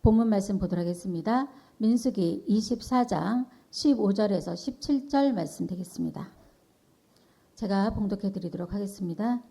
본문 말씀 보도록 하겠습니다. 민수기 24장 15절에서 17절 말씀 되겠습니다. 제가 봉독해 드리도록 하겠습니다.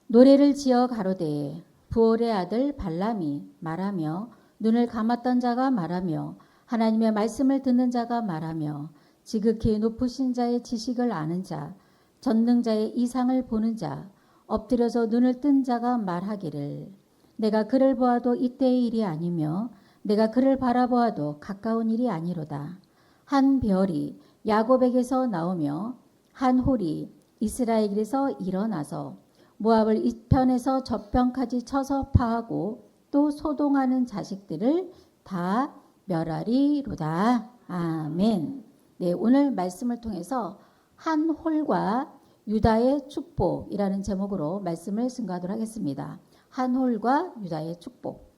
노래를 지어 가로되 부올의 아들 발람이 말하며 눈을 감았던 자가 말하며 하나님의 말씀을 듣는 자가 말하며 지극히 높으신 자의 지식을 아는 자 전능자의 이상을 보는 자 엎드려서 눈을 뜬 자가 말하기를 내가 그를 보아도 이때의 일이 아니며 내가 그를 바라보아도 가까운 일이 아니로다. 한 별이 야곱에게서 나오며 한 홀이 이스라엘에서 일어나서 모압을 이편에서 저편까지 쳐서 파하고 또 소동하는 자식들을 다 멸하리로다. 아멘. 네, 오늘 말씀을 통해서 한 홀과 유다의 축복이라는 제목으로 말씀을 증거하도록 하겠습니다. 한 홀과 유다의 축복.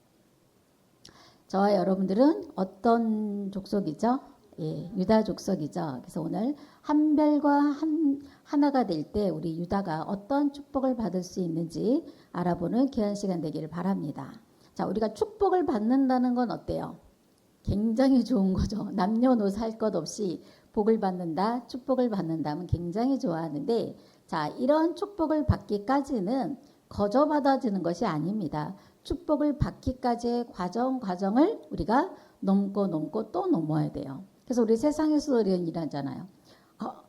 저와 여러분들은 어떤 족속이죠? 예, 유다 족속이죠. 그래서 오늘 한 별과 하나가 될 때 우리 유다가 어떤 축복을 받을 수 있는지 알아보는 귀한 시간 되기를 바랍니다. 자, 우리가 축복을 받는다는 건 어때요? 굉장히 좋은 거죠. 남녀노소 할 것 없이 복을 받는다, 축복을 받는다면 굉장히 좋아하는데, 자, 이런 축복을 받기까지는 거저 받아지는 것이 아닙니다. 축복을 받기까지의 과정을 우리가 넘고 또 넘어야 돼요. 그래서 우리 세상에서도 이런 일 하잖아요.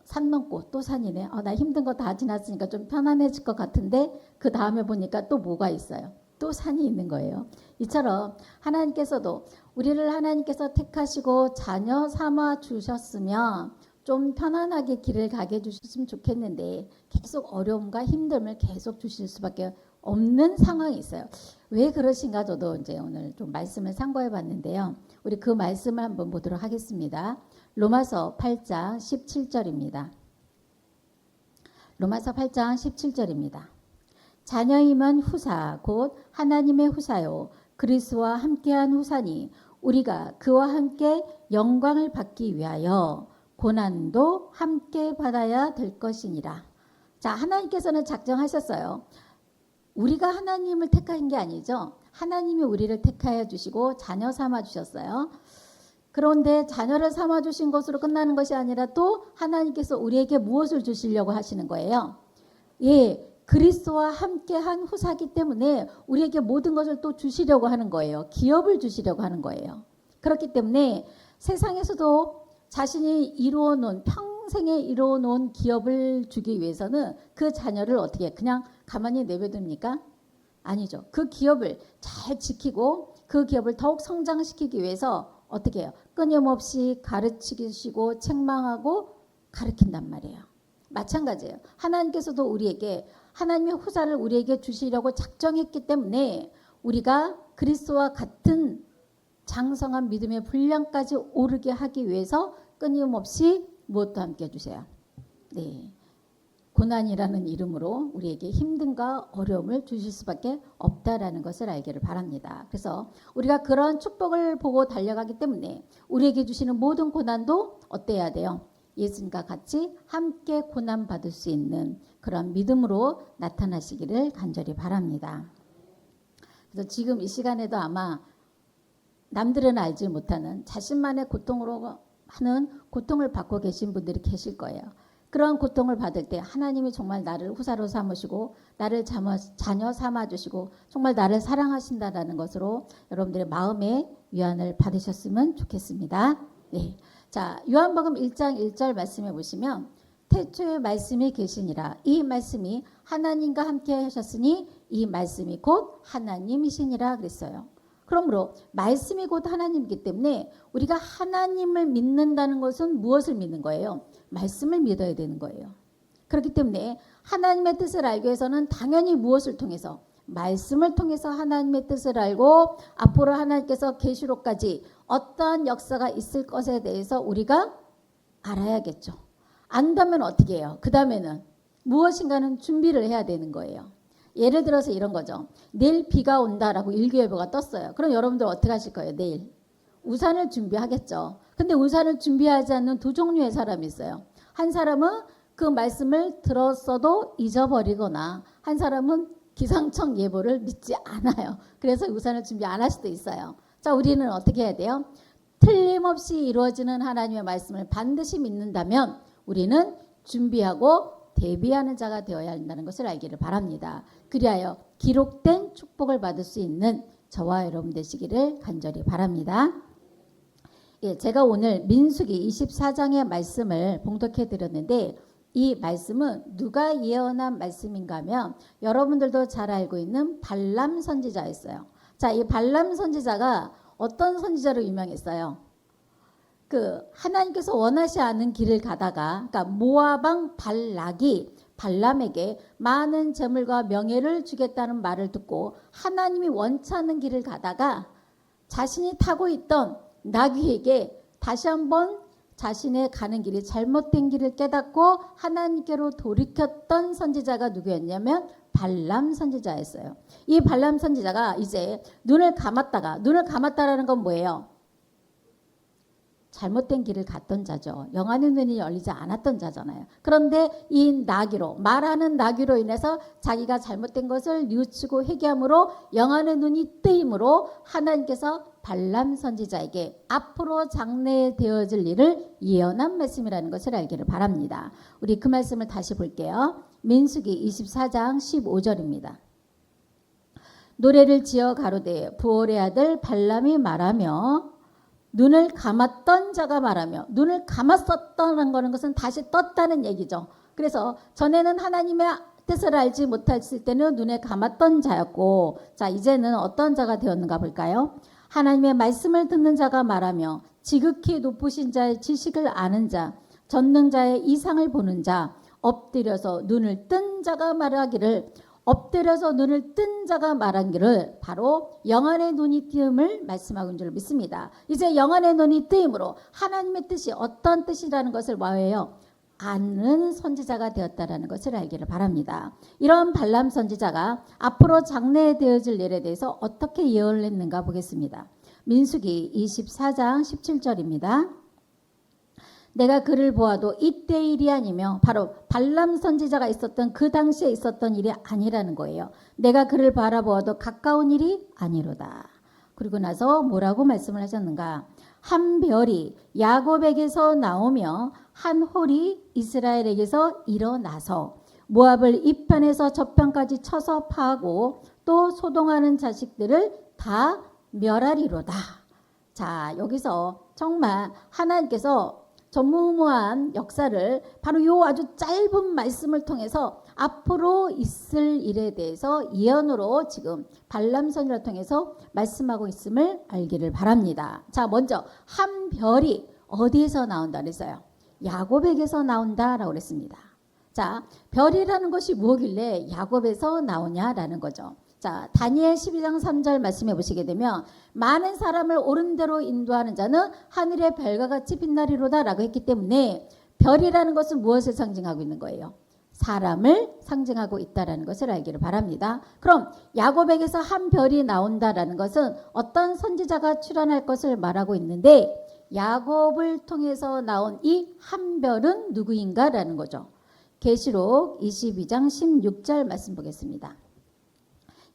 산 넘고 또 산이네. 나 힘든 거 다 지났으니까 좀 편안해질 것 같은데 그 다음에 보니까 또 뭐가 있어요. 또 산이 있는 거예요. 이처럼 하나님께서도 우리를 하나님께서 택하시고 자녀 삼아 주셨으면 좀 편안하게 길을 가게 해주셨으면 좋겠는데 계속 어려움과 힘듦을 계속 주실 수밖에 없는 상황이 있어요. 왜 그러신가 저도 이제 오늘 좀 말씀을 참고해 봤는데요. 우리 그 말씀을 한번 보도록 하겠습니다. 로마서 8장 17절입니다. 로마서 8장 17절입니다. 자녀임은 후사 곧 하나님의 후사요 그리스도와 함께한 후사니 우리가 그와 함께 영광을 받기 위하여 고난도 함께 받아야 될 것이니라. 자, 하나님께서는 작정하셨어요. 우리가 하나님을 택한 게 아니죠. 하나님이 우리를 택하여 주시고 자녀 삼아 주셨어요. 그런데 자녀를 삼아 주신 것으로 끝나는 것이 아니라 또 하나님께서 우리에게 무엇을 주시려고 하시는 거예요? 예, 그리스도와 함께한 후사기 때문에 우리에게 모든 것을 또 주시려고 하는 거예요. 기업을 주시려고 하는 거예요. 그렇기 때문에 세상에서도 자신이 이루어놓은 평생에 이루어놓은 기업을 주기 위해서는 그 자녀를 어떻게 그냥 가만히 내버립니까? 아니죠. 그 기업을 잘 지키고 그 기업을 더욱 성장시키기 위해서 어떻게 해요? 끊임없이 가르치시고 책망하고 가르친단 말이에요. 마찬가지예요. 하나님께서도 우리에게 하나님의 후사를 우리에게 주시려고 작정했기 때문에 우리가 그리스도와 같은 장성한 믿음의 분량까지 오르게 하기 위해서 끊임없이 무엇도 함께 해주세요. 네, 고난이라는 이름으로 우리에게 힘듦과 어려움을 주실 수밖에 없다라는 것을 알기를 바랍니다. 그래서 우리가 그런 축복을 보고 달려가기 때문에 우리에게 주시는 모든 고난도 어때야 돼요? 예수님과 같이 함께 고난 받을 수 있는 그런 믿음으로 나타나시기를 간절히 바랍니다. 그래서 지금 이 시간에도 아마 남들은 알지 못하는 자신만의 고통으로 하는 고통을 받고 계신 분들이 계실 거예요. 그런 고통을 받을 때 하나님이 정말 나를 후사로 삼으시고 나를 자녀 삼아주시고 정말 나를 사랑하신다는 것으로 여러분들의 마음의 위안을 받으셨으면 좋겠습니다. 네, 자, 요한복음 1장 1절 말씀해 보시면 태초에 말씀이 계시니라. 이 말씀이 하나님과 함께 하셨으니 이 말씀이 곧 하나님이시니라 그랬어요. 그러므로 말씀이 곧 하나님이기 때문에 우리가 하나님을 믿는다는 것은 무엇을 믿는 거예요? 말씀을 믿어야 되는 거예요. 그렇기 때문에 하나님의 뜻을 알기 위해서는 당연히 무엇을 통해서? 말씀을 통해서 하나님의 뜻을 알고 앞으로 하나님께서 계시록까지 어떠한 역사가 있을 것에 대해서 우리가 알아야겠죠. 안다면 어떻게 해요? 그 다음에는 무엇인가는 준비를 해야 되는 거예요. 예를 들어서 이런 거죠. 내일 비가 온다라고 일기예보가 떴어요. 그럼 여러분들 어떻게 하실 거예요? 내일 우산을 준비하겠죠. 근데 우산을 준비하지 않는 두 종류의 사람이 있어요. 한 사람은 그 말씀을 들었어도 잊어버리거나 한 사람은 기상청 예보를 믿지 않아요. 그래서 우산을 준비 안 할 수도 있어요. 자, 우리는 어떻게 해야 돼요? 틀림없이 이루어지는 하나님의 말씀을 반드시 믿는다면 우리는 준비하고 대비하는 자가 되어야 한다는 것을 알기를 바랍니다. 그리하여 기록된 축복을 받을 수 있는 저와 여러분 되시기를 간절히 바랍니다. 예, 제가 오늘 민수기 24장의 말씀을 봉독해 드렸는데 이 말씀은 누가 예언한 말씀인가 하면 여러분들도 잘 알고 있는 발람 선지자였어요. 자, 이 발람 선지자가 어떤 선지자로 유명했어요? 하나님께서 원하시 않은 길을 가다가, 그러니까 모압 왕 발락이 발람에게 많은 재물과 명예를 주겠다는 말을 듣고 하나님이 원치 않는 길을 가다가 자신이 타고 있던 나귀에게 다시 한번 자신의 가는 길이 잘못된 길을 깨닫고 하나님께로 돌이켰던 선지자가 누구였냐면 발람 선지자였어요. 이 발람 선지자가 이제 눈을 감았다라는 건 뭐예요? 잘못된 길을 갔던 자죠. 영안의 눈이 열리지 않았던 자잖아요. 그런데 이 나귀로, 말하는 나귀로 인해서 자기가 잘못된 것을 뉘우치고 회개함으로 영안의 눈이 뜨임으로 하나님께서 발람 선지자에게 앞으로 장래되어질 일을 예언한 말씀이라는 것을 알기를 바랍니다. 우리 그 말씀을 다시 볼게요. 민수기 24장 15절입니다. 노래를 지어 가로되 부올의 아들 발람이 말하며 눈을 감았던 자가 말하며, 눈을 감았었다는 것은 다시 떴다는 얘기죠. 그래서 전에는 하나님의 뜻을 알지 못했을 때는 눈에 감았던 자였고, 자, 이제는 어떤 자가 되었는가 볼까요? 하나님의 말씀을 듣는 자가 말하며 지극히 높으신 자의 지식을 아는 자, 전능자의 이상을 보는 자, 엎드려서 눈을 뜬 자가 말하기를, 엎드려서 눈을 뜬 자가 말하기를 바로 영안의 눈이 뜨임을 말씀하고 있는 줄 믿습니다. 이제 영안의 눈이 뜨임으로 하나님의 뜻이 어떤 뜻이라는 것을 뭐예요? 아는 선지자가 되었다라는 것을 알기를 바랍니다. 이런 발람 선지자가 앞으로 장래에 되어질 일에 대해서 어떻게 예언을 했는가 보겠습니다. 민수기 24장 17절입니다. 내가 그를 보아도 이때 일이 아니며, 바로 발람 선지자가 있었던 그 당시에 있었던 일이 아니라는 거예요. 내가 그를 바라보아도 가까운 일이 아니로다. 그리고 나서 뭐라고 말씀을 하셨는가? 한 별이 야곱에게서 나오며 한 홀이 이스라엘에게서 일어나서 모압을 이편에서 저편까지 쳐서 파하고 또 소동하는 자식들을 다 멸하리로다. 자, 여기서 정말 하나님께서 전무후무한 역사를 바로 요 아주 짧은 말씀을 통해서 앞으로 있을 일에 대해서 예언으로 지금 발람 선지자를 통해서 말씀하고 있음을 알기를 바랍니다. 자, 먼저 한 별이 어디에서 나온다 그랬어요? 야곱에게서 나온다라고 그랬습니다. 자, 별이라는 것이 무엇길래 야곱에서 나오냐라는 거죠. 자, 다니엘 12장 3절 말씀해 보시게 되면 많은 사람을 옳은 대로 인도하는 자는 하늘의 별과 같이 빛나리로다 라고 했기 때문에 별이라는 것은 무엇을 상징하고 있는 거예요? 사람을 상징하고 있다는 것을 알기를 바랍니다. 그럼 야곱에게서 한 별이 나온다라는 것은 어떤 선지자가 출현할 것을 말하고 있는데, 야곱을 통해서 나온 이 한 별은 누구인가라는 거죠. 계시록 22장 16절 말씀 보겠습니다.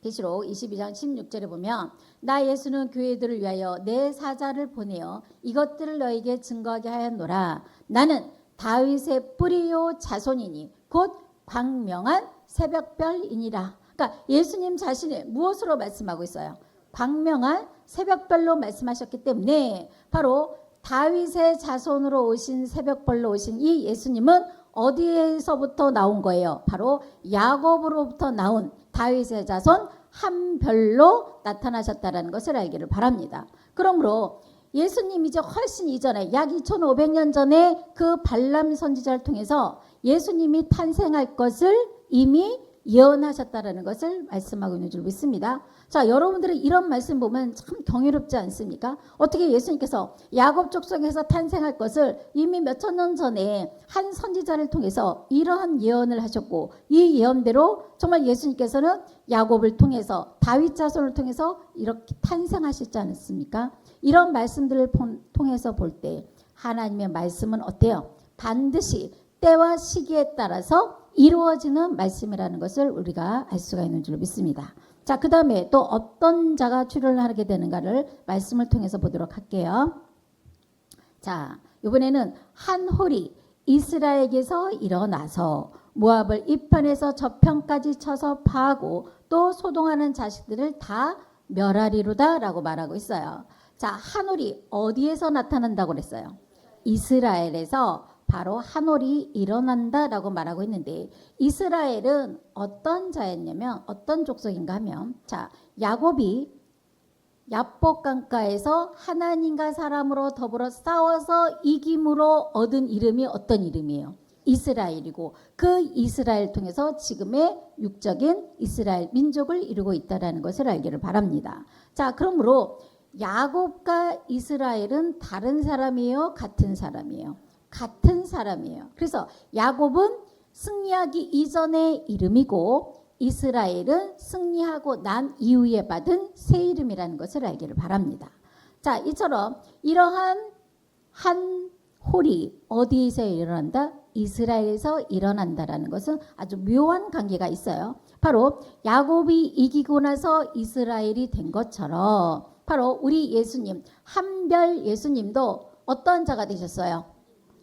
계시록 22장 16절에 보면 나 예수는 교회들을 위하여 내 사자를 보내어 이것들을 너에게 증거하게 하였노라. 나는 다윗의 뿌리요 자손이니 곧 광명한 새벽별이니라. 그러니까 예수님 자신을 무엇으로 말씀하고 있어요? 광명한 새벽별로 말씀하셨기 때문에 바로 다윗의 자손으로 오신 새벽별로 오신 이 예수님은 어디에서부터 나온 거예요? 바로 야곱으로부터 나온 다윗의 자손 한 별로 나타나셨다는 것을 알기를 바랍니다. 그러므로 예수님 이제 훨씬 이전에 약 2500년 전에 그 발람 선지자를 통해서 예수님이 탄생할 것을 이미 예언하셨다는 것을 말씀하고 있는 줄 믿습니다. 자, 여러분들은 이런 말씀 보면 참 경이롭지 않습니까? 어떻게 예수님께서 야곱 족속에서 탄생할 것을 이미 몇천 년 전에 한 선지자를 통해서 이러한 예언을 하셨고, 이 예언대로 정말 예수님께서는 야곱을 통해서 다윗 자손을 통해서 이렇게 탄생하시지 않았습니까? 이런 말씀들을 통해서 볼 때 하나님의 말씀은 어때요? 반드시 때와 시기에 따라서 이루어지는 말씀이라는 것을 우리가 알 수가 있는 줄로 믿습니다. 자, 그 다음에 또 어떤 자가 출현을 하게 되는가를 말씀을 통해서 보도록 할게요. 자, 이번에는 한 홀이 이스라엘에게서 일어나서 모압을 이 편에서 저 편까지 쳐서 파하고 또 소동하는 자식들을 다 멸하리로다 라고 말하고 있어요. 자, 한 홀이 어디에서 나타난다고 그랬어요? 이스라엘에서 바로 한 홀이 일어난다 라고 말하고 있는데, 이스라엘은 어떤 자였냐면 어떤 족속인가 하면, 자, 야곱이 야복강가에서 하나님과 사람으로 더불어 싸워서 이김으로 얻은 이름이 어떤 이름이에요? 이스라엘이고, 그 이스라엘 통해서 지금의 육적인 이스라엘 민족을 이루고 있다는 것을 알기를 바랍니다. 자, 그러므로 야곱과 이스라엘은 다른 사람이에요? 같은 사람이에요? 같은 사람이에요. 그래서 야곱은 승리하기 이전의 이름이고 이스라엘은 승리하고 난 이후에 받은 새 이름이라는 것을 알기를 바랍니다. 자, 이처럼 이러한 한 홀이 어디에서 일어난다? 이스라엘에서 일어난다라는 것은 아주 묘한 관계가 있어요. 바로 야곱이 이기고 나서 이스라엘이 된 것처럼 바로 우리 예수님, 한별 예수님도 어떤 자가 되셨어요?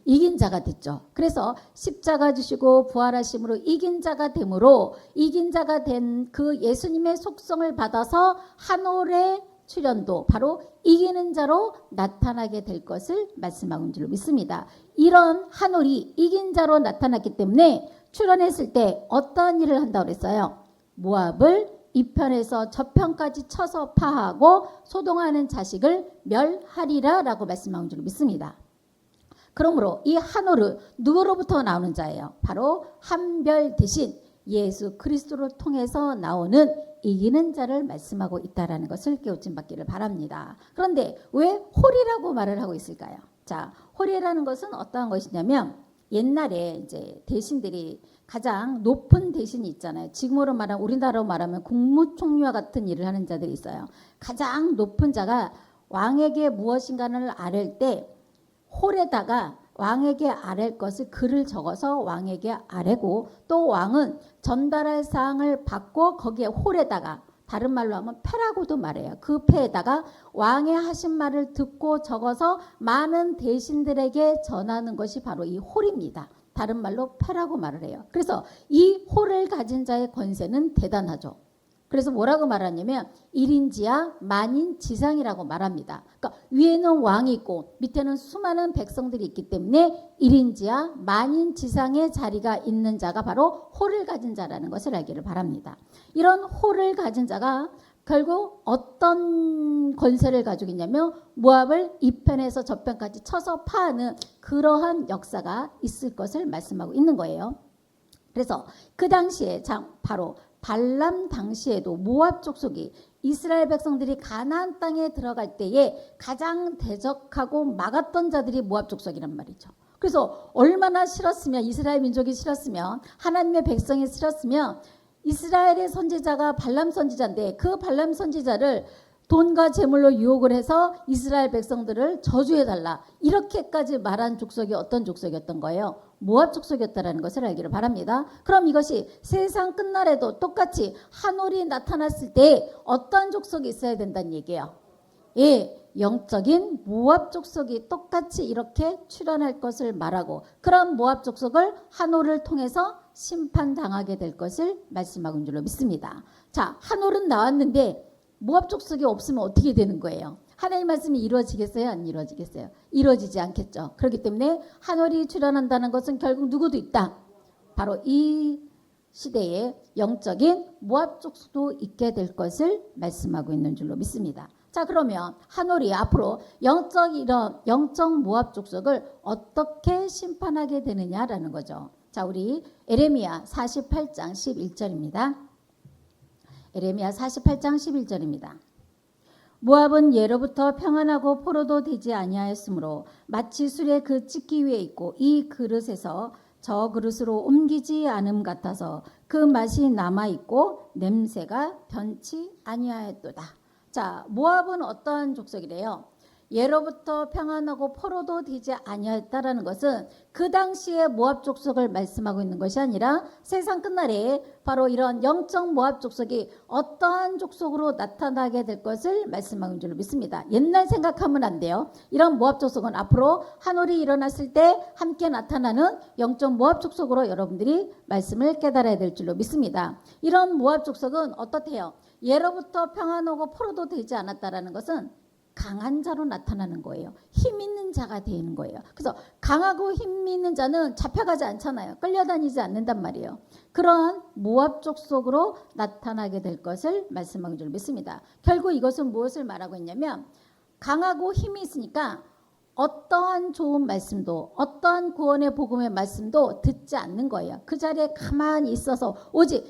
이긴 자가 됐죠. 그래서 십자가 지시고 부활하심으로 이긴 자가 되므로 이긴 자가 된 그 예수님의 속성을 받아서 한 홀의 출현도 바로 이기는 자로 나타나게 될 것을 말씀하고 있는 줄로 믿습니다. 이런 한 홀이 이긴 자로 나타났기 때문에 출현했을 때 어떤 일을 한다고 그랬어요? 모압을 이 편에서 저 편까지 쳐서 파하고 소동하는 자식을 멸하리라 라고 말씀하고 있는 줄로 믿습니다. 그러므로 이 한 홀은 누구로부터 나오는 자예요? 바로 한별 대신 예수 그리스도를 통해서 나오는 이기는 자를 말씀하고 있다는 것을 깨우침 받기를 바랍니다. 그런데 왜 홀이라고 말을 하고 있을까요? 자, 홀이라는 것은 어떠한 것이냐면 옛날에 이제 대신들이 가장 높은 대신이 있잖아요. 지금으로 말하면 우리나라로 말하면 국무총리와 같은 일을 하는 자들이 있어요. 가장 높은 자가 왕에게 무엇인가를 아랠 때 홀에다가 왕에게 아랠 것을 글을 적어서 왕에게 아뢰고 또 왕은 전달할 사항을 받고 거기에 홀에다가 다른 말로 하면 패라고도 말해요. 그 패에다가 왕의 하신 말을 듣고 적어서 많은 대신들에게 전하는 것이 바로 이 홀입니다. 다른 말로 패라고 말을 해요. 그래서 이 홀을 가진 자의 권세는 대단하죠. 그래서 뭐라고 말하냐면 1인지하 만인지상이라고 말합니다. 그러니까 위에는 왕이 있고 밑에는 수많은 백성들이 있기 때문에 1인지하 만인지상의 자리가 있는 자가 바로 홀을 가진 자라는 것을 알기를 바랍니다. 이런 홀을 가진 자가 결국 어떤 권세를 가지고 있냐면 모압을 이 편에서 저 편까지 쳐서 파하는 그러한 역사가 있을 것을 말씀하고 있는 거예요. 그래서 그 당시에 바로 발람 당시에도 모압 족속이 이스라엘 백성들이 가나안 땅에 들어갈 때에 가장 대적하고 막았던 자들이 모압 족속이란 말이죠. 그래서 얼마나 싫었으면 이스라엘 민족이 싫었으면 하나님의 백성이 싫었으면 이스라엘의 선지자가 발람 선지자인데 그 발람 선지자를 돈과 재물로 유혹을 해서 이스라엘 백성들을 저주해달라 이렇게까지 말한 족속이 어떤 족속이었던 거예요? 모압 족속이었다는 것을 알기를 바랍니다. 그럼 이것이 세상 끝날에도 똑같이 한 홀이 나타났을 때 어떤 족속이 있어야 된다는 얘기예요? 예, 영적인 모압 족속이 똑같이 이렇게 출현할 것을 말하고 그런 모압 족속을 한 홀을 통해서 심판당하게 될 것을 말씀하고 있는 줄로 믿습니다. 자, 한 홀은 나왔는데 모압 족속이 없으면 어떻게 되는 거예요? 하나님 말씀이 이루어지겠어요? 안 이루어지겠어요? 이루어지지 않겠죠. 그렇기 때문에 한 홀이 출현한다는 것은 결국 누구도 있다. 바로 이 시대에 영적인 모압 족속도 있게 될 것을 말씀하고 있는 줄로 믿습니다. 자, 그러면 한 홀이 앞으로 영적 모압 족속을 어떻게 심판하게 되느냐라는 거죠. 자, 우리 에레미야 48장 11절입니다. 에레미야 48장 11절입니다. 모압은 예로부터 평안하고 포로도 되지 아니하였으므로 마치 술에 그 찢기 위에 있고 이 그릇에서 저 그릇으로 옮기지 않음 같아서 그 맛이 남아있고 냄새가 변치 아니하였도다. 자, 모압은 어떤 족속이래요? 예로부터 평안하고 포로도 되지 아니하였다라는 것은 그 당시의 모압 족속을 말씀하고 있는 것이 아니라 세상 끝날에 바로 이런 영적 모압 족속이 어떠한 족속으로 나타나게 될 것을 말씀하고 있는 줄로 믿습니다. 옛날 생각하면 안 돼요. 이런 모압 족속은 앞으로 한올이 일어났을 때 함께 나타나는 영적 모압 족속으로 여러분들이 말씀을 깨달아야 될 줄로 믿습니다. 이런 모압 족속은 어떻대요? 예로부터 평안하고 포로도 되지 않았다라는 것은 강한 자로 나타나는 거예요. 힘 있는 자가 되는 거예요. 그래서 강하고 힘 있는 자는 잡혀가지 않잖아요. 끌려다니지 않는단 말이에요. 그런 모압 족속으로 나타나게 될 것을 말씀하고 줄 믿습니다. 결국 이것은 무엇을 말하고 있냐면 강하고 힘이 있으니까 어떠한 좋은 말씀도 어떠한 구원의 복음의 말씀도 듣지 않는 거예요. 그 자리에 가만히 있어서 오직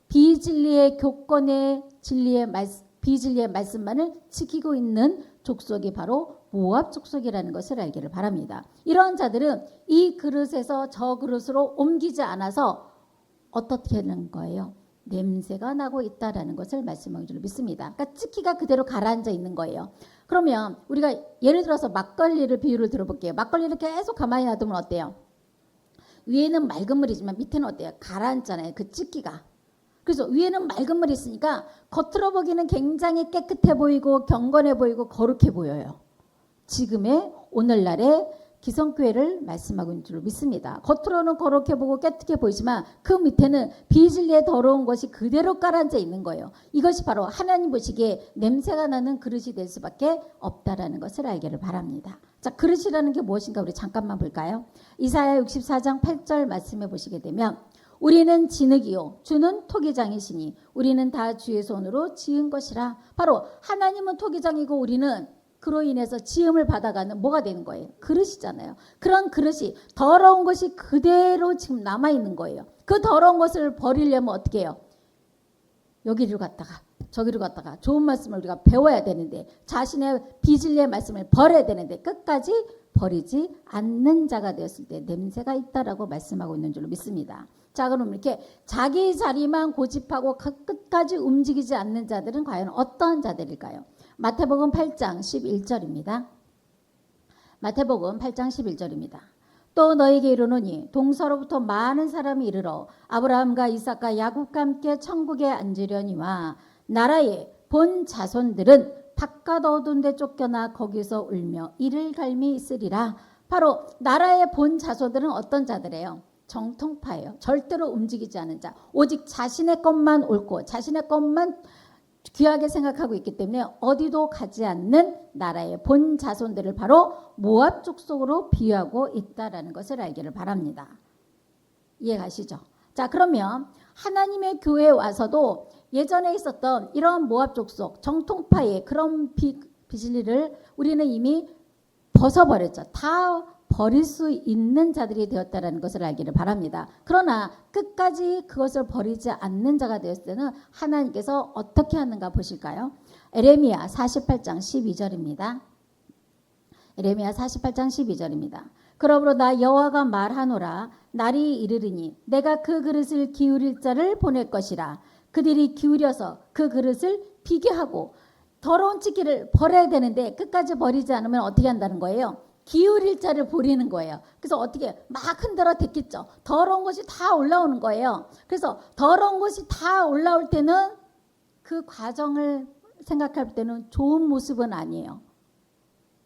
비진리의 교권의 진리의 비진리의 말씀만을 지키고 있는 족속이 바로 모압 족속이라는 것을 알기를 바랍니다. 이러한 자들은 이 그릇에서 저 그릇으로 옮기지 않아서 어떻게 하는 거예요? 냄새가 나고 있다라는 것을 말씀하고 줄 믿습니다. 그러니까 찌기가 그대로 가라앉아 있는 거예요. 그러면 우리가 예를 들어서 막걸리를 비유를 들어볼게요. 막걸리를 계속 가만히 놔두면 어때요? 위에는 맑은 물이지만 밑에는 어때요? 가라앉잖아요. 그 찌기가. 그래서 위에는 맑은 물이 있으니까 겉으로 보기는 굉장히 깨끗해 보이고 경건해 보이고 거룩해 보여요. 지금의 오늘날의 기성교회를 말씀하고 있는 줄 믿습니다. 겉으로는 거룩해 보고 깨끗해 보이지만 그 밑에는 비진리의 더러운 것이 그대로 깔아앉아 있는 거예요. 이것이 바로 하나님 보시기에 냄새가 나는 그릇이 될 수밖에 없다라는 것을 알기를 바랍니다. 자, 그릇이라는 게 무엇인가 우리 잠깐만 볼까요? 이사야 64장 8절 말씀해 보시게 되면 우리는 진흙이요 주는 토기장이시니 우리는 다 주의 손으로 지은 것이라. 바로 하나님은 토기장이고 우리는 그로 인해서 지음을 받아가는 뭐가 되는 거예요? 그릇이잖아요. 그런 그릇이 더러운 것이 그대로 지금 남아있는 거예요. 그 더러운 것을 버리려면 어떻게 해요? 여기를 갔다가 저기를 갔다가 좋은 말씀을 우리가 배워야 되는데 자신의 비진리의 말씀을 버려야 되는데 끝까지 버리지 않는 자가 되었을 때 냄새가 있다라고 말씀하고 있는 줄로 믿습니다. 자, 그럼 이렇게 자기 자리만 고집하고 끝까지 움직이지 않는 자들은 과연 어떠한 자들일까요? 마태복음 8장 11절입니다. 마태복음 8장 11절입니다. 또 너에게 이르노니 동서로부터 많은 사람이 이르러 아브라함과 이삭과 야곱과 함께 천국에 앉으려니와 나라의 본 자손들은 바깥 어두운 데 쫓겨나 거기서 울며 이를 갈미 있으리라. 바로 나라의 본 자손들은 어떤 자들이에요? 정통파예요. 절대로 움직이지 않은 자. 오직 자신의 것만 옳고 자신의 것만 귀하게 생각하고 있기 때문에 어디도 가지 않는 나라의 본 자손들을 바로 모압 족속으로 비유하고 있다라는 것을 알기를 바랍니다. 이해가시죠? 자, 그러면 하나님의 교회에 와서도 예전에 있었던 이런 모압 족속 정통파의 그런 비진리를 우리는 이미 벗어버렸죠. 다 버릴 수 있는 자들이 되었다는 것을 알기를 바랍니다. 그러나 끝까지 그것을 버리지 않는 자가 되었을 때는 하나님께서 어떻게 하는가 보실까요? 에레미야 48장 12절입니다. 에레미야 48장 12절입니다. 그러므로 나 여호와가 말하노라. 날이 이르리니 내가 그 그릇을 기울일 자를 보낼 것이라. 그들이 기울여서 그 그릇을 비게 하고 더러운 찌기를 버려야 되는데 끝까지 버리지 않으면 어떻게 한다는 거예요? 기울일 자를 버리는 거예요. 그래서 어떻게 막 흔들어 댔겠죠. 더러운 것이 다 올라오는 거예요. 그래서 더러운 것이 다 올라올 때는 그 과정을 생각할 때는 좋은 모습은 아니에요.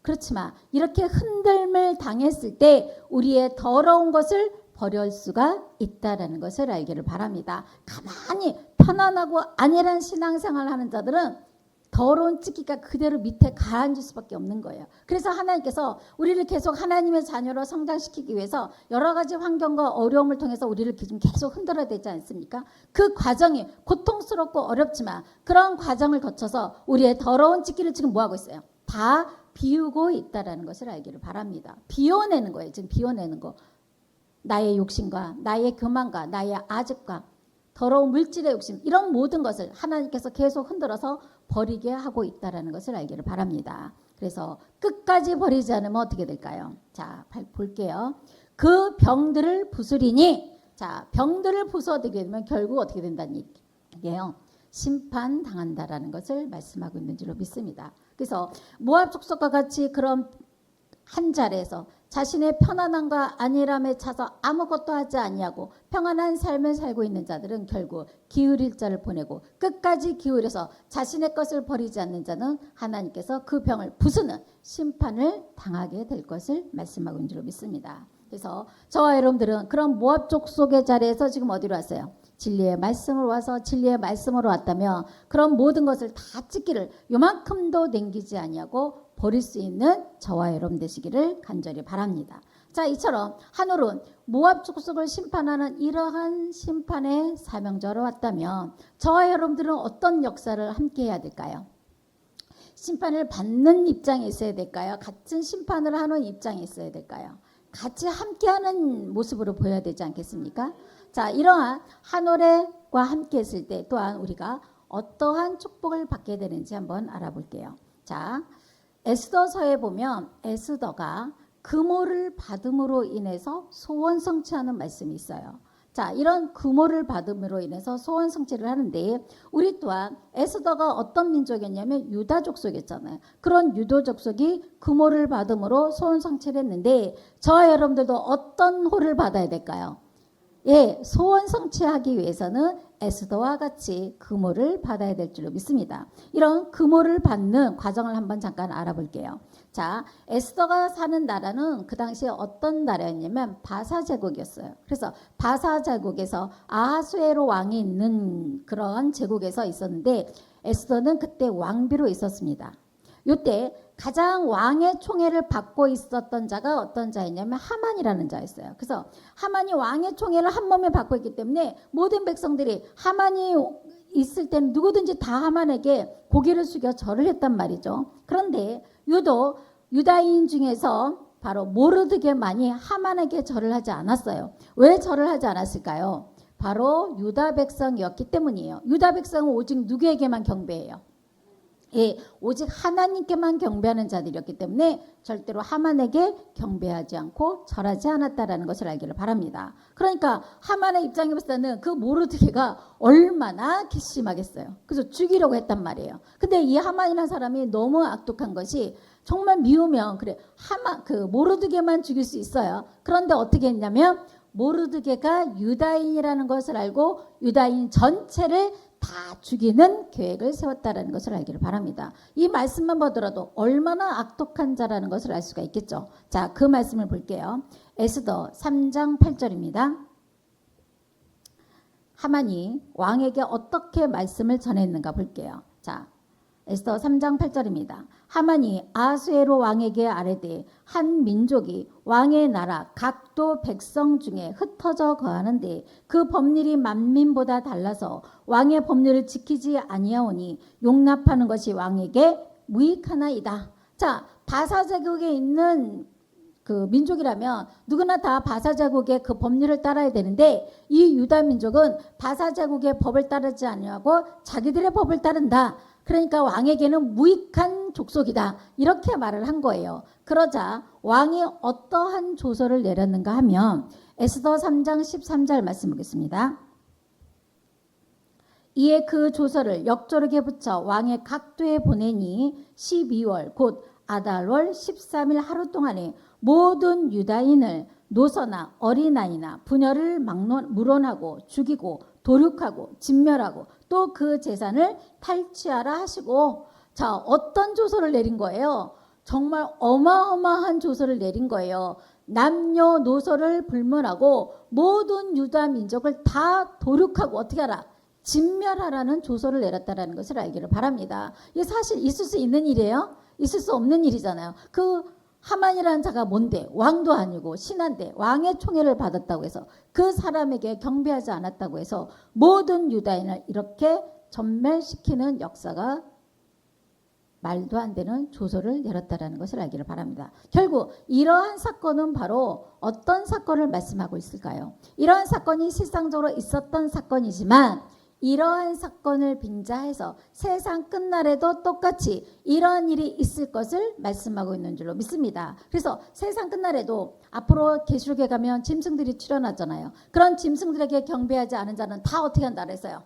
그렇지만 이렇게 흔들림을 당했을 때 우리의 더러운 것을 버릴 수가 있다는 것을 알기를 바랍니다. 가만히 편안하고 안일한 신앙생활을 하는 자들은 더러운 찌기가 그대로 밑에 가라앉을 수밖에 없는 거예요. 그래서 하나님께서 우리를 계속 하나님의 자녀로 성장시키기 위해서 여러 가지 환경과 어려움을 통해서 우리를 지금 계속 흔들어야 되지 않습니까? 그 과정이 고통스럽고 어렵지만 그런 과정을 거쳐서 우리의 더러운 찌기를 지금 뭐하고 있어요? 다 비우고 있다는 것을 알기를 바랍니다. 비워내는 거예요. 지금 비워내는 거. 나의 욕심과 나의 교만과 나의 아집과 더러운 물질의 욕심 이런 모든 것을 하나님께서 계속 흔들어서 버리게 하고 있다는 것을 알기를 바랍니다. 그래서 끝까지 버리지 않으면 어떻게 될까요? 자, 볼게요. 그 병들을 부수리니 자, 병들을 부숴되게 되면 결국 어떻게 된다는 얘기예요? 심판당한다라는 것을 말씀하고 있는 줄로 믿습니다. 그래서 모압 족속과 같이 그런 한 자리에서 자신의 편안함과 안일함에 차서 아무것도 하지 아니하고 평안한 삶을 살고 있는 자들은 결국 기울일 자를 보내고 끝까지 기울여서 자신의 것을 버리지 않는 자는 하나님께서 그 병을 부수는 심판을 당하게 될 것을 말씀하고 있는 줄로 믿습니다. 그래서 저와 여러분들은 그런 모압 족속의 자리에서 지금 어디로 왔어요? 진리의 말씀으로 와서 진리의 말씀으로 왔다면 그런 모든 것을 다 찢기를 요만큼도 남기지 아니하고 버릴 수 있는 저와 여러분 되시기를 간절히 바랍니다. 자, 이처럼 하늘은 모압 족속을 심판하는 이러한 심판의 사명자로 왔다면 저와 여러분들은 어떤 역사를 함께 해야 될까요? 심판을 받는 입장에 있어야 될까요? 같은 심판을 하는 입장에 있어야 될까요? 같이 함께하는 모습으로 보여야 되지 않겠습니까? 자, 이러한 하늘과 함께 했을 때 또한 우리가 어떠한 축복을 받게 되는지 한번 알아볼게요. 자, 에스더서에 보면 에스더가 금오를 받음으로 인해서 소원 성취하는 말씀이 있어요. 자, 이런 금오를 받음으로 인해서 소원 성취를 하는데 우리 또한 에스더가 어떤 민족이었냐면 유다 족속이었잖아요. 그런 유다 족속이 금오를 받음으로 소원 성취를 했는데 저와 여러분들도 어떤 호를 받아야 될까요? 예, 소원 성취하기 위해서는 에스더와 같이 금오를 받아야 될 줄로 믿습니다. 이런 금오를 받는 과정을 한번 잠깐 알아볼게요. 자, 에스더가 사는 나라는 그 당시에 어떤 나라였냐면 바사 제국이었어요. 그래서 바사 제국에서 아하수에로 왕이 있는 그런 제국에서 있었는데 에스더는 그때 왕비로 있었습니다. 이때 가장 왕의 총애를 받고 있었던 자가 어떤 자였냐면 하만이라는 자였어요. 그래서 하만이 왕의 총애를 한 몸에 받고 있기 때문에 모든 백성들이 하만이 있을 때는 누구든지 다 하만에게 고개를 숙여 절을 했단 말이죠. 그런데 유독 유다인 중에서 바로 모르드게만이 하만에게 절을 하지 않았어요. 왜 절을 하지 않았을까요? 바로 유다 백성이었기 때문이에요. 유다 백성은 오직 누구에게만 경배해요? 예, 오직 하나님께만 경배하는 자들이었기 때문에 절대로 하만에게 경배하지 않고 절하지 않았다라는 것을 알기를 바랍니다. 그러니까 하만의 입장에 봤을 때는 그 모르드게가 얼마나 괘씸하겠어요. 그래서 죽이려고 했단 말이에요. 근데 이 하만이라는 사람이 너무 악독한 것이 정말 미우면 그래 그 모르드게만 죽일 수 있어요. 그런데 어떻게 했냐면 모르드게가 유다인이라는 것을 알고 유다인 전체를 다 죽이는 계획을 세웠다는 것을 알기를 바랍니다. 이 말씀만 보더라도 얼마나 악독한 자라는 것을 알 수가 있겠죠. 자, 그 말씀을 볼게요. 에스더 3장 8절입니다. 하만이 왕에게 어떻게 말씀을 전했는가 볼게요. 자, 에스더 3장 8절입니다. 하만이 아하수에로 왕에게 아뢰되 한 민족이 왕의 나라 각도 백성 중에 흩어져 거하는데 그 법률이 만민보다 달라서 왕의 법률을 지키지 아니하오니 용납하는 것이 왕에게 무익하나이다. 자, 바사 제국에 있는 그 민족이라면 누구나 다 바사 제국의 그 법률을 따라야 되는데 이 유다 민족은 바사 제국의 법을 따르지 아니하고 자기들의 법을 따른다. 그러니까 왕에게는 무익한 족속이다. 이렇게 말을 한 거예요. 그러자 왕이 어떠한 조서를 내렸는가 하면 에스더 3장 13절 말씀 보겠습니다. 이에 그 조서를 역조르게 붙여 왕의 각도에 보내니 12월 곧 아달월 13일 하루 동안에 모든 유다인을 노서나 어린아이나 부녀를 물어나고 죽이고 도륙하고 진멸하고 또 그 재산을 탈취하라 하시고, 자, 어떤 조서를 내린 거예요? 정말 어마어마한 조서를 내린 거예요. 남녀노소를 불문하고 모든 유다 민족을 다 도륙하고 어떻게 하라? 진멸하라는 조서를 내렸다라는 것을 알기를 바랍니다. 이게 사실 있을 수 있는 일이에요? 있을 수 없는 일이잖아요. 그 하만이라는 자가 뭔데? 왕도 아니고 신한데 왕의 총애를 받았다고 해서 그 사람에게 경배하지 않았다고 해서 모든 유다인을 이렇게 전멸시키는 역사가 말도 안 되는 조서를 내렸다는 것을 알기를 바랍니다. 결국 이러한 사건은 바로 어떤 사건을 말씀하고 있을까요? 이러한 사건이 실상적으로 있었던 사건이지만 이러한 사건을 빙자해서 세상 끝날에도 똑같이 이러한 일이 있을 것을 말씀하고 있는 줄로 믿습니다. 그래서 세상 끝날에도 앞으로 계시록에 가면 짐승들이 출현하잖아요. 그런 짐승들에게 경배하지 않은 자는 다 어떻게 한다 그랬어요?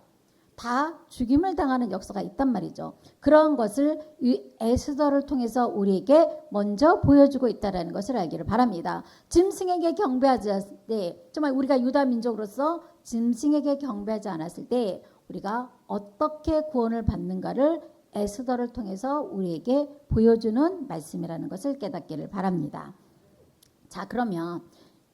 다 죽임을 당하는 역사가 있단 말이죠. 그런 것을 이 에스더를 통해서 우리에게 먼저 보여주고 있다는 것을 알기를 바랍니다. 짐승에게 경배하지 않을 때, 정말 우리가 유다 민족으로서 짐승에게 경배하지 않았을 때 우리가 어떻게 구원을 받는가를 에스더를 통해서 우리에게 보여주는 말씀이라는 것을 깨닫기를 바랍니다. 자, 그러면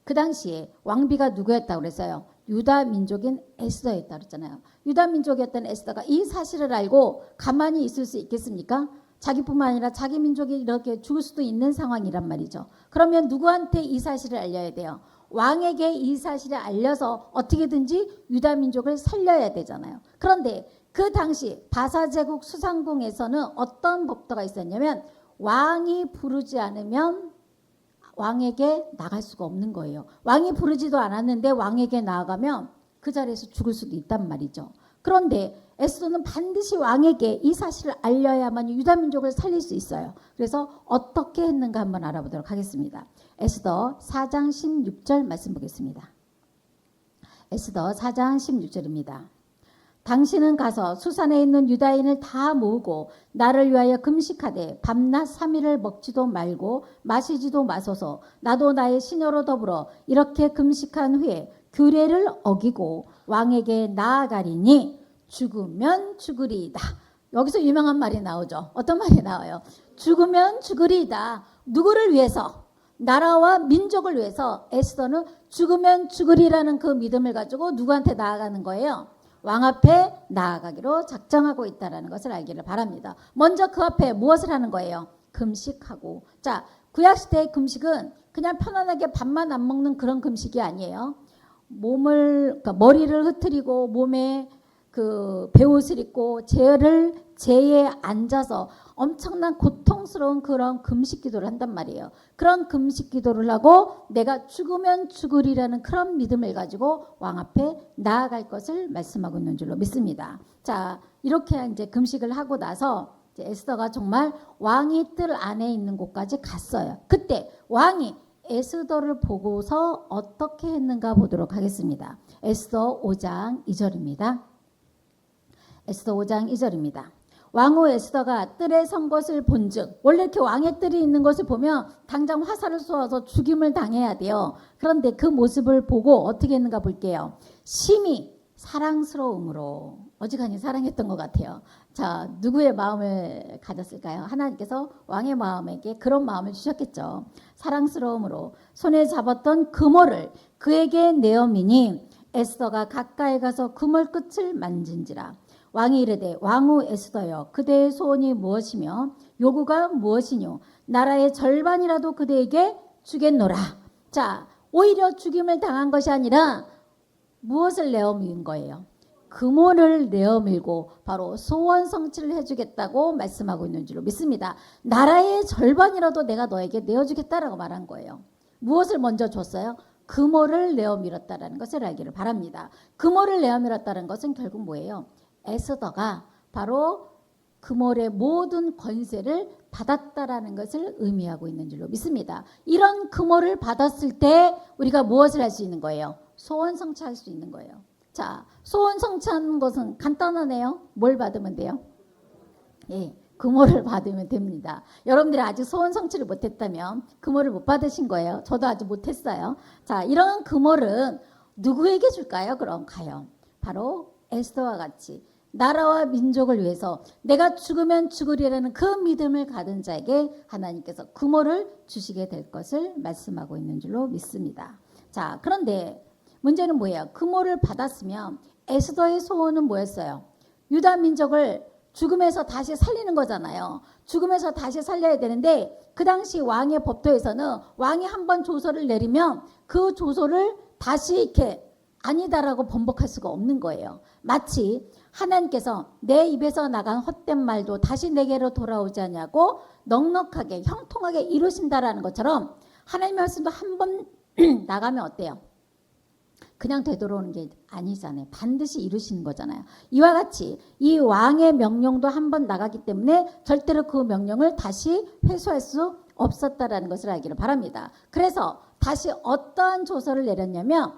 그 당시에 왕비가 누구였다고 그랬어요? 유다 민족인 에스더였다고 그랬잖아요. 유다 민족이었던 에스더가 이 사실을 알고 가만히 있을 수 있겠습니까? 자기뿐만 아니라 자기 민족이 이렇게 죽을 수도 있는 상황이란 말이죠. 그러면 누구한테 이 사실을 알려야 돼요? 왕에게 이 사실을 알려서 어떻게든지 유다 민족을 살려야 되잖아요. 그런데 그 당시 바사제국 수상궁에서는 어떤 법도가 있었냐면 왕이 부르지 않으면 왕에게 나갈 수가 없는 거예요. 왕이 부르지도 않았는데 왕에게 나아가면 그 자리에서 죽을 수도 있단 말이죠. 그런데 에스더는 반드시 왕에게 이 사실을 알려야만 유다 민족을 살릴 수 있어요. 그래서 어떻게 했는가 한번 알아보도록 하겠습니다. 에스더 4장 16절 말씀 보겠습니다. 에스더 4장 16절입니다. 당신은 가서 수산에 있는 유다인을 다 모으고 나를 위하여 금식하되 밤낮 3일을 먹지도 말고 마시지도 마소서. 나도 나의 시녀로 더불어 이렇게 금식한 후에 규례를 어기고 왕에게 나아가리니 죽으면 죽으리이다. 여기서 유명한 말이 나오죠. 어떤 말이 나와요? 죽으면 죽으리이다. 누구를 위해서? 나라와 민족을 위해서 에스더는 죽으면 죽으리라는 그 믿음을 가지고 누구한테 나아가는 거예요? 왕 앞에 나아가기로 작정하고 있다는 것을 알기를 바랍니다. 먼저 그 앞에 무엇을 하는 거예요? 금식하고. 자, 구약시대의 금식은 그냥 편안하게 밥만 안 먹는 그런 금식이 아니에요. 그러니까 머리를 흐트리고 몸에 그 베옷을 입고 제에 앉아서 엄청난 고통스러운 그런 금식 기도를 한단 말이에요. 그런 금식 기도를 하고 내가 죽으면 죽으리라는 그런 믿음을 가지고 왕 앞에 나아갈 것을 말씀하고 있는 줄로 믿습니다. 자, 이렇게 이제 금식을 하고 나서 이제 에스더가 정말 왕이 뜰 안에 있는 곳까지 갔어요. 그때 왕이 에스더를 보고서 어떻게 했는가 보도록 하겠습니다. 에스더 5장 2절입니다. 에스더 5장 2절입니다. 왕후 에스더가 뜰에 선 것을 본즉, 원래 이렇게 왕의 뜰이 있는 것을 보면 당장 화살을 쏘아서 죽임을 당해야 돼요. 그런데 그 모습을 보고 어떻게 했는가 볼게요. 심히 사랑스러움으로, 어지간히 사랑했던 것 같아요. 자, 누구의 마음을 가졌을까요? 하나님께서 왕의 마음에게 그런 마음을 주셨겠죠. 사랑스러움으로 손에 잡았던 그모를 그에게 내어미니 에스더가 가까이 가서 그모 끝을 만진지라. 왕이 이르되 왕후 에스더여 그대의 소원이 무엇이며 요구가 무엇이뇨? 나라의 절반이라도 그대에게 주겠노라. 자, 오히려 죽임을 당한 것이 아니라 무엇을 내어밀은 거예요? 금호를 내어밀고 바로 소원 성취를 해주겠다고 말씀하고 있는 줄로 믿습니다. 나라의 절반이라도 내가 너에게 내어주겠다라고 말한 거예요. 무엇을 먼저 줬어요? 금호를 내어밀었다라는 것을 알기를 바랍니다. 금호를 내어밀었다는 것은 결국 뭐예요? 에스더가 바로 그몰의 모든 권세를 받았다라는 것을 의미하고 있는 줄로 믿습니다. 이런 그몰을 받았을 때 우리가 무엇을 할 수 있는 거예요? 소원 성취할 수 있는 거예요. 자, 소원 성취하는 것은 간단하네요. 뭘 받으면 돼요? 예, 그몰을 받으면 됩니다. 여러분들이 아직 소원 성취를 못했다면 그몰을 못 받으신 거예요. 저도 아직 못했어요. 자, 이런 그몰은 누구에게 줄까요? 그럼 가요. 바로 에스더와 같이 나라와 민족을 위해서 내가 죽으면 죽으리라는 그 믿음을 가진 자에게 하나님께서 금호를 주시게 될 것을 말씀하고 있는 줄로 믿습니다. 자, 그런데 문제는 뭐예요? 금호를 받았으면 에스더의 소원은 뭐였어요? 유다 민족을 죽음에서 다시 살리는 거잖아요. 죽음에서 다시 살려야 되는데 그 당시 왕의 법도에서는 왕이 한번 조서를 내리면 그 조서를 다시 이렇게 아니다라고 번복할 수가 없는 거예요. 마치 하나님께서 내 입에서 나간 헛된 말도 다시 내게로 돌아오지 않냐고 넉넉하게 형통하게 이루신다라는 것처럼 하나님의 말씀도 한번 나가면 어때요? 그냥 되돌아오는 게 아니잖아요. 반드시 이루시는 거잖아요. 이와 같이 이 왕의 명령도 한번 나가기 때문에 절대로 그 명령을 다시 회수할 수 없었다라는 것을 알기를 바랍니다. 그래서 다시 어떠한 조서를 내렸냐면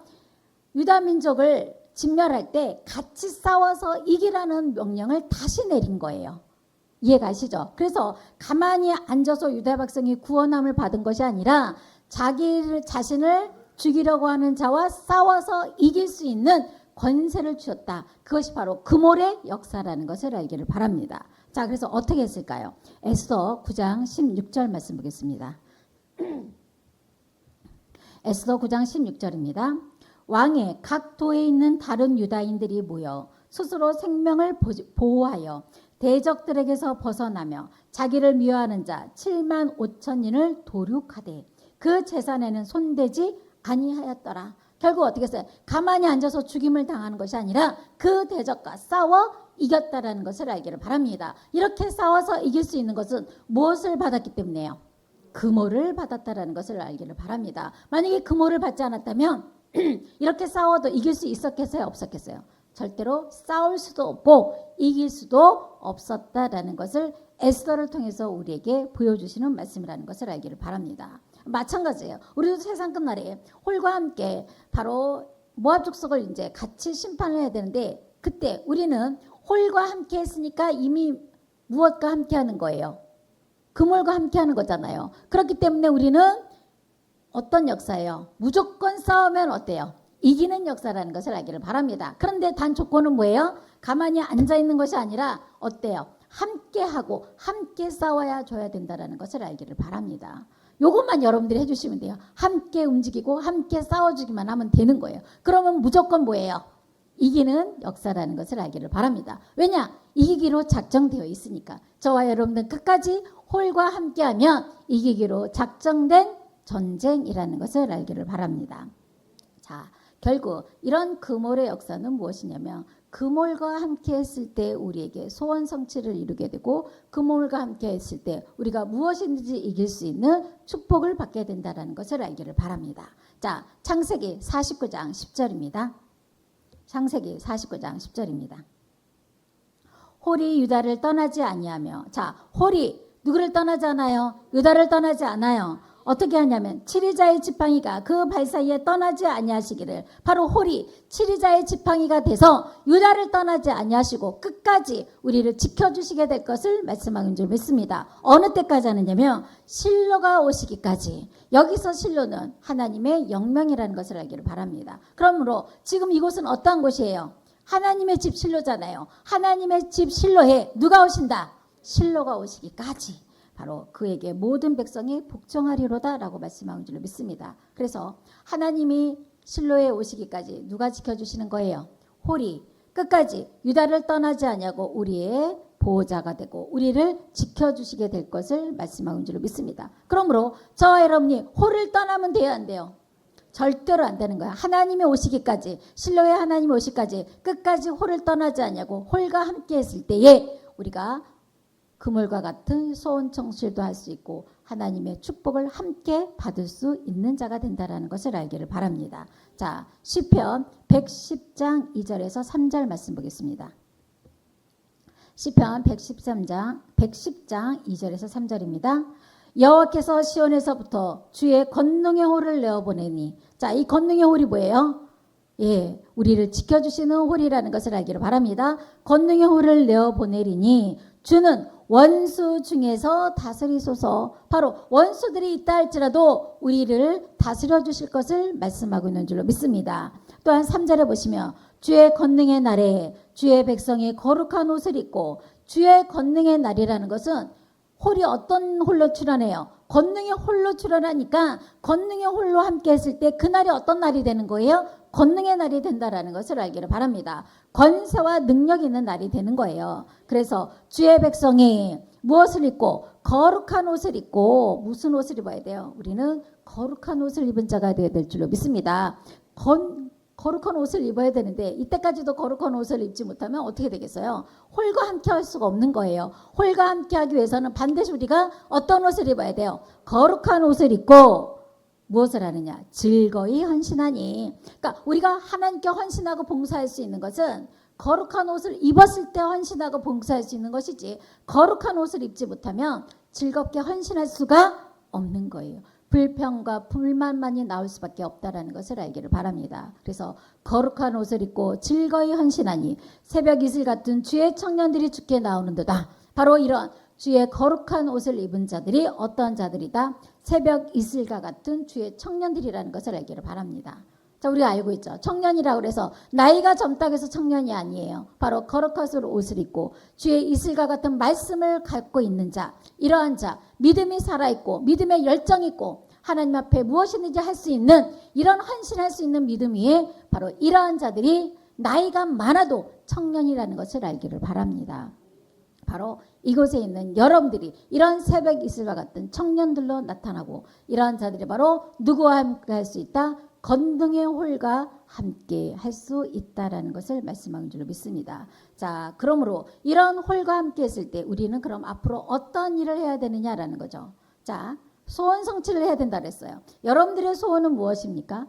유다 민족을 진멸할 때 같이 싸워서 이기라는 명령을 다시 내린 거예요. 이해가시죠? 그래서 가만히 앉아서 유다 백성이 구원함을 받은 것이 아니라 자기 자신을 죽이려고 하는 자와 싸워서 이길 수 있는 권세를 주셨다. 그것이 바로 그몰의 역사라는 것을 알기를 바랍니다. 자, 그래서 어떻게 했을까요? 에스더 9장 16절 말씀 보겠습니다. 에스더 9장 16절입니다. 왕의 각 도에 있는 다른 유다인들이 모여 스스로 생명을 보호하여 대적들에게서 벗어나며 자기를 미워하는 자 7만 5천인을 도륙하되 그 재산에는 손대지 아니하였더라. 결국 어떻게 했어요? 가만히 앉아서 죽임을 당하는 것이 아니라 그 대적과 싸워 이겼다라는 것을 알기를 바랍니다. 이렇게 싸워서 이길 수 있는 것은 무엇을 받았기 때문에요? 금호를 받았다라는 것을 알기를 바랍니다. 만약에 금호를 받지 않았다면 이렇게 싸워도 이길 수 있었겠어요? 없었겠어요? 절대로 싸울 수도 없고 이길 수도 없었다라는 것을 에스더를 통해서 우리에게 보여주시는 말씀이라는 것을 알기를 바랍니다. 마찬가지예요. 우리도 세상 끝날에 홀과 함께 바로 모압 족속을 이제 같이 심판을 해야 되는데 그때 우리는 홀과 함께 했으니까 이미 무엇과 함께 하는 거예요? 그물과 함께 하는 거잖아요. 그렇기 때문에 우리는 어떤 역사예요? 무조건 싸우면 어때요? 이기는 역사라는 것을 알기를 바랍니다. 그런데 단 조건은 뭐예요? 가만히 앉아있는 것이 아니라 어때요? 함께 하고 함께 싸워야 줘야 된다는 것을 알기를 바랍니다. 요것만 여러분들이 해주시면 돼요. 함께 움직이고 함께 싸워주기만 하면 되는 거예요. 그러면 무조건 뭐예요? 이기는 역사라는 것을 알기를 바랍니다. 왜냐? 이기기로 작정되어 있으니까. 저와 여러분들 끝까지 홀과 함께하면 이기기로 작정된 전쟁이라는 것을 알기를 바랍니다. 자, 결국 이런 그몰의 역사는 무엇이냐면 그몰과 함께 했을 때 우리에게 소원 성취를 이루게 되고 그몰과 함께 했을 때 우리가 무엇이든지 이길 수 있는 축복을 받게 된다는 것을 알기를 바랍니다. 자, 창세기 49장 10절입니다. 창세기 49장 10절입니다. 홀이 유다를 떠나지 아니하며, 자, 홀이 누구를 떠나지 않아요? 유다를 떠나지 않아요. 어떻게 하냐면 치리자의 지팡이가 그 발 사이에 떠나지 아니하시기를, 바로 홀이 치리자의 지팡이가 돼서 유다를 떠나지 아니하시고 끝까지 우리를 지켜주시게 될 것을 말씀하는 줄 믿습니다. 어느 때까지 하느냐면 실로가 오시기까지. 여기서 실로는 하나님의 영명이라는 것을 알기를 바랍니다. 그러므로 지금 이곳은 어떠한 곳이에요? 하나님의 집 실로잖아요. 하나님의 집 실로에 누가 오신다? 실로가 오시기까지 바로 그에게 모든 백성이 복종하리로다 라고 말씀하는 줄로 믿습니다. 그래서 하나님이 실로에 오시기까지 누가 지켜주시는 거예요? 홀이 끝까지 유다를 떠나지 아니하고 우리의 보호자가 되고 우리를 지켜주시게 될 것을 말씀하는 줄로 믿습니다. 그러므로 저와 여러분이 홀을 떠나면 돼요, 안 돼요? 절대로 안 되는 거야. 하나님이 오시기까지, 실로에 하나님이 오시기까지 끝까지 홀을 떠나지 아니하고 홀과 함께 했을 때에 우리가 그물과 같은 소원 성취도 할 수 있고 하나님의 축복을 함께 받을 수 있는 자가 된다는 것을 알기를 바랍니다. 자, 시편 110장 2절에서 3절 말씀 보겠습니다. 시편 110장 2절에서 3절입니다. 여호와께서 시온에서부터 주의 권능의 홀을 내어보내니, 자, 이 권능의 홀이 뭐예요? 예, 우리를 지켜주시는 홀이라는 것을 알기를 바랍니다. 권능의 홀을 내어보내리니 주는 원수 중에서 다스리소서. 바로 원수들이 있다 할지라도 우리를 다스려 주실 것을 말씀하고 있는 줄로 믿습니다. 또한 3절에 보시면 주의 권능의 날에 주의 백성이 거룩한 옷을 입고, 주의 권능의 날이라는 것은 홀이 어떤 홀로 출현해요? 권능의 홀로 출현하니까 권능의 홀로 함께 했을 때 그날이 어떤 날이 되는 거예요? 권능의 날이 된다라는 것을 알기를 바랍니다. 권세와 능력 있는 날이 되는 거예요. 그래서 주의 백성이 무엇을 입고? 거룩한 옷을 입고. 무슨 옷을 입어야 돼요? 우리는 거룩한 옷을 입은 자가 되어야 될 줄로 믿습니다. 거룩한 옷을 입어야 되는데 이때까지도 거룩한 옷을 입지 못하면 어떻게 되겠어요? 홀과 함께 할 수가 없는 거예요. 홀과 함께 하기 위해서는 반드시 우리가 어떤 옷을 입어야 돼요? 거룩한 옷을 입고 무엇을 하느냐? 즐거이 헌신하니. 그러니까 우리가 하나님께 헌신하고 봉사할 수 있는 것은 거룩한 옷을 입었을 때 헌신하고 봉사할 수 있는 것이지, 거룩한 옷을 입지 못하면 즐겁게 헌신할 수가 없는 거예요. 불평과 불만만이 나올 수밖에 없다라는 것을 알기를 바랍니다. 그래서 거룩한 옷을 입고 즐거이 헌신하니 새벽 이슬 같은 주의 청년들이 주께 나오는도다. 바로 이런 주의 거룩한 옷을 입은 자들이 어떠한 자들이다? 새벽 이슬과 같은 주의 청년들이라는 것을 알기를 바랍니다. 자, 우리가 알고 있죠. 청년이라고 해서 나이가 젊다고 해서 청년이 아니에요. 바로 거룩한 옷을 입고 주의 이슬과 같은 말씀을 갖고 있는 자, 이러한 자, 믿음이 살아있고 믿음의 열정이 있고 하나님 앞에 무엇이든지 할 수 있는, 이런 헌신할 수 있는 믿음이 바로 이러한 자들이 나이가 많아도 청년이라는 것을 알기를 바랍니다. 바로 이곳에 있는 여러분들이 이런 새벽 이슬과 같은 청년들로 나타나고, 이러한 자들이 바로 누구와 함께 할 수 있다? 건등의 홀과 함께 할 수 있다라는 것을 말씀한 줄로 믿습니다. 자, 그러므로 이런 홀과 함께 했을 때 우리는 그럼 앞으로 어떤 일을 해야 되느냐라는 거죠. 자, 소원 성취를 해야 된다 그랬어요. 여러분들의 소원은 무엇입니까?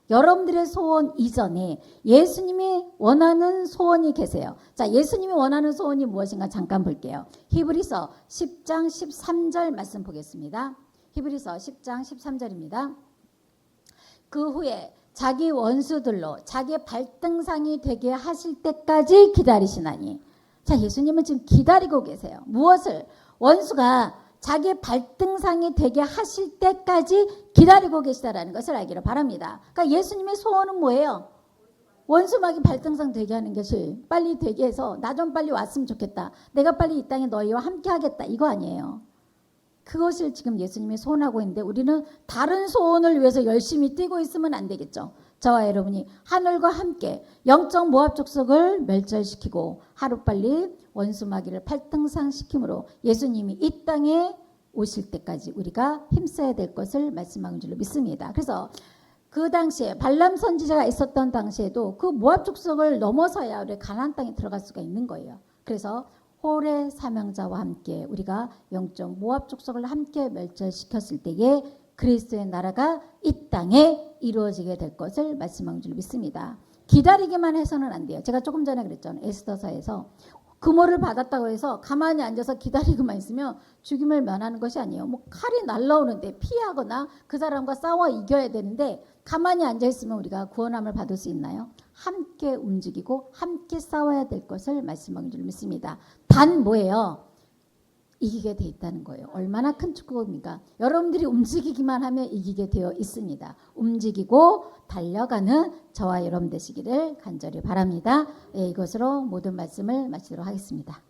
여러분들의 소원 이전에 예수님이 원하는 소원이 계세요. 자, 예수님이 원하는 소원이 무엇인가 잠깐 볼게요. 히브리서 10장 13절 말씀 보겠습니다. 히브리서 10장 13절입니다. 그 후에 자기 원수들로 자기 발등상이 되게 하실 때까지 기다리시나니. 자, 예수님은 지금 기다리고 계세요. 무엇을? 원수가 자기 발등상이 되게 하실 때까지 기다리고 계시다라는 것을 알기를 바랍니다. 그러니까 예수님의 소원은 뭐예요? 원수막이 발등상 되게 하는 것이, 빨리 되게 해서 나 좀 빨리 왔으면 좋겠다. 내가 빨리 이 땅에 너희와 함께 하겠다. 이거 아니에요. 그것을 지금 예수님이 소원하고 있는데 우리는 다른 소원을 위해서 열심히 뛰고 있으면 안 되겠죠. 저와 여러분이 하늘과 함께 영적 모압 족속을 멸절시키고 하루빨리 원수마귀를 팔등상시킴으로 예수님이 이 땅에 오실 때까지 우리가 힘써야 될 것을 말씀한 줄로 믿습니다. 그래서 그 당시에 발람 선지자가 있었던 당시에도 그 모압 족속을 넘어서야 우리 가나안 땅에 들어갈 수가 있는 거예요. 그래서 홀의 사명자와 함께 우리가 영적 모압 족속을 함께 멸절시켰을 때에 그리스도의 나라가 이 땅에 이루어지게 될 것을 말씀한 줄 믿습니다. 기다리기만 해서는 안 돼요. 제가 조금 전에 그랬잖아요. 에스더서에서 금호를 받았다고 해서 가만히 앉아서 기다리고만 있으면 죽임을 면하는 것이 아니에요. 뭐 칼이 날라오는데 피하거나 그 사람과 싸워 이겨야 되는데 가만히 앉아 있으면 우리가 구원함을 받을 수 있나요? 함께 움직이고 함께 싸워야 될 것을 말씀한 줄 믿습니다. 단 뭐예요? 이기게 돼 있다는 거예요. 얼마나 큰 축복입니까? 여러분들이 움직이기만 하면 이기게 되어 있습니다. 움직이고 달려가는 저와 여러분 되시기를 간절히 바랍니다. 네, 이것으로 모든 말씀을 마치도록 하겠습니다.